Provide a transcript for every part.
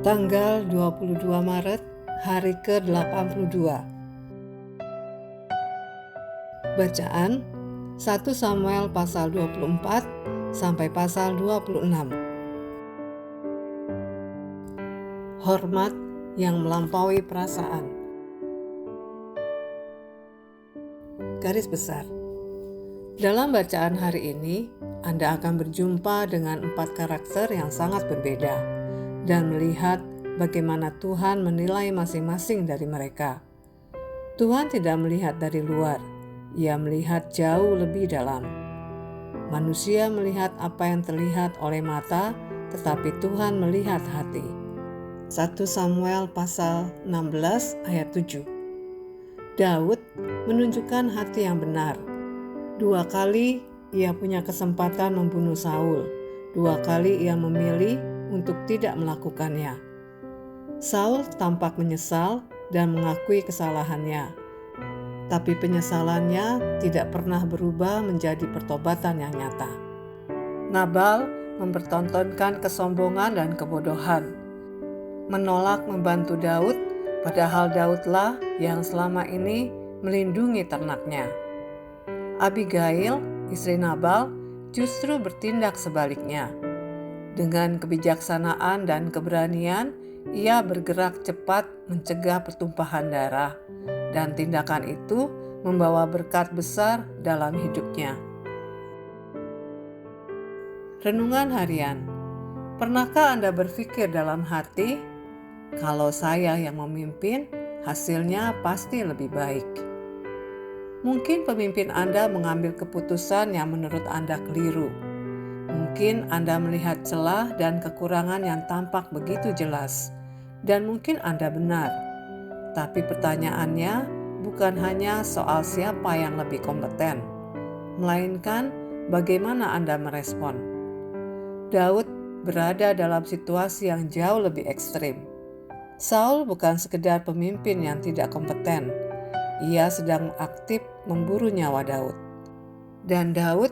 Tanggal 22 Maret, hari ke-82. Bacaan 1 Samuel pasal 24 sampai pasal 26. Hormat yang melampaui perasaan. Garis besar. Dalam bacaan hari ini, Anda akan berjumpa dengan 4 karakter yang sangat berbeda dan melihat bagaimana Tuhan menilai masing-masing dari mereka. Tuhan tidak melihat dari luar, Ia melihat jauh lebih dalam. Manusia melihat apa yang terlihat oleh mata, tetapi Tuhan melihat hati. 1 Samuel pasal 16 ayat 7. Daud menunjukkan hati yang benar. 2 kali ia punya kesempatan membunuh Saul. 2 kali ia memilih untuk tidak melakukannya. Saul tampak menyesal dan mengakui kesalahannya. Tapi penyesalannya tidak pernah berubah menjadi pertobatan yang nyata. Nabal mempertontonkan kesombongan dan kebodohan. Menolak membantu Daud, padahal Daudlah yang selama ini melindungi ternaknya. Abigail, istri Nabal, justru bertindak sebaliknya. Dengan kebijaksanaan dan keberanian, ia bergerak cepat mencegah pertumpahan darah, dan tindakan itu membawa berkat besar dalam hidupnya. Renungan harian. Pernahkah Anda berpikir dalam hati, kalau saya yang memimpin, hasilnya pasti lebih baik? Mungkin pemimpin Anda mengambil keputusan yang menurut Anda keliru. Mungkin Anda melihat celah dan kekurangan yang tampak begitu jelas, dan mungkin Anda benar. Tapi pertanyaannya bukan hanya soal siapa yang lebih kompeten, melainkan bagaimana Anda merespon. Daud berada dalam situasi yang jauh lebih ekstrim. Saul bukan sekedar pemimpin yang tidak kompeten, ia sedang aktif memburu nyawa Daud. Dan Daud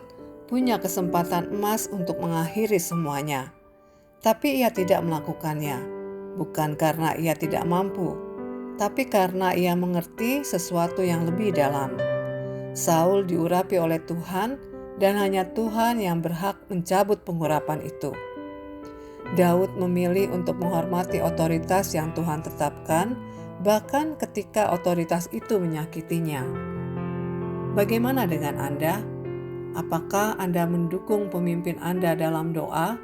punya kesempatan emas untuk mengakhiri semuanya. Tapi ia tidak melakukannya, bukan karena ia tidak mampu, tapi karena ia mengerti sesuatu yang lebih dalam. Saul diurapi oleh Tuhan, dan hanya Tuhan yang berhak mencabut pengurapan itu. Daud memilih untuk menghormati otoritas yang Tuhan tetapkan, bahkan ketika otoritas itu menyakitinya. Bagaimana dengan Anda? Apakah Anda mendukung pemimpin Anda dalam doa,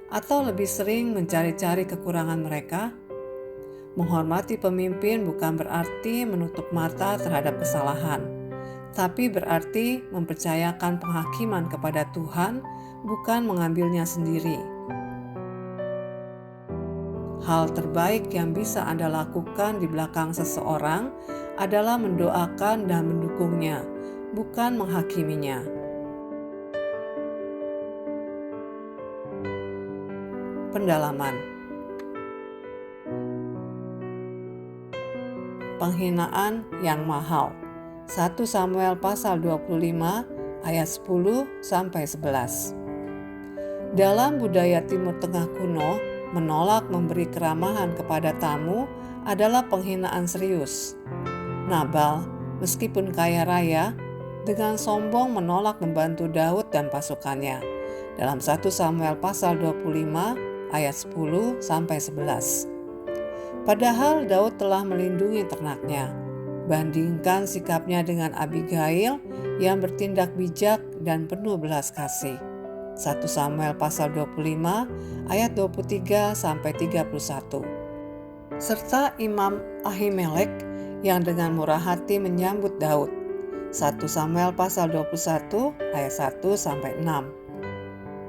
atau lebih sering mencari-cari kekurangan mereka? Menghormati pemimpin bukan berarti menutup mata terhadap kesalahan, tapi berarti mempercayakan penghakiman kepada Tuhan, bukan mengambilnya sendiri. Hal terbaik yang bisa Anda lakukan di belakang seseorang adalah mendoakan dan mendukungnya, bukan menghakiminya. Pendalaman. Penghinaan yang mahal. 1 Samuel pasal 25 ayat 10 sampai 11. Dalam budaya Timur Tengah kuno, menolak memberi keramahan kepada tamu adalah penghinaan serius. Nabal, meskipun kaya raya, dengan sombong menolak membantu Daud dan pasukannya. Dalam 1 Samuel pasal 25 ayat 10 sampai 11. Padahal Daud telah melindungi ternaknya. Bandingkan sikapnya dengan Abigail yang bertindak bijak dan penuh belas kasih. 1 Samuel pasal 25 ayat 23 sampai 31. Serta Imam Ahimelek yang dengan murah hati menyambut Daud. 1 Samuel pasal 21 ayat 1 sampai 6.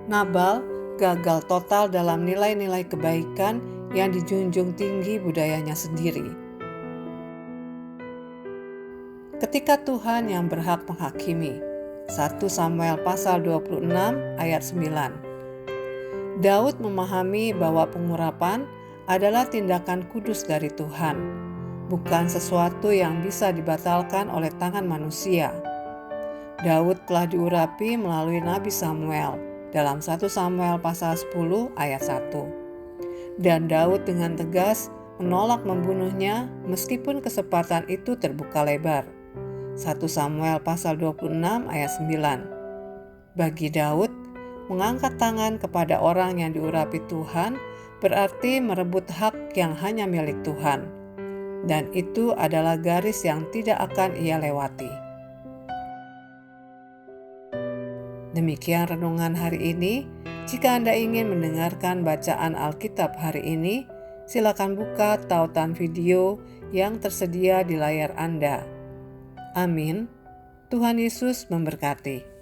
Nabal gagal total dalam nilai-nilai kebaikan yang dijunjung tinggi budayanya sendiri. Ketika Tuhan yang berhak menghakimi. 1 Samuel pasal 26 ayat 9. Daud memahami bahwa pengurapan adalah tindakan kudus dari Tuhan, bukan sesuatu yang bisa dibatalkan oleh tangan manusia. Daud telah diurapi melalui Nabi Samuel dalam 1 Samuel pasal 10 ayat 1. Dan Daud dengan tegas menolak membunuhnya meskipun kesempatan itu terbuka lebar. 1 Samuel pasal 26 ayat 9. Bagi Daud, mengangkat tangan kepada orang yang diurapi Tuhan berarti merebut hak yang hanya milik Tuhan. Dan itu adalah garis yang tidak akan ia lewati. Demikian renungan hari ini. Jika Anda ingin mendengarkan bacaan Alkitab hari ini, silakan buka tautan video yang tersedia di layar Anda. Amin. Tuhan Yesus memberkati.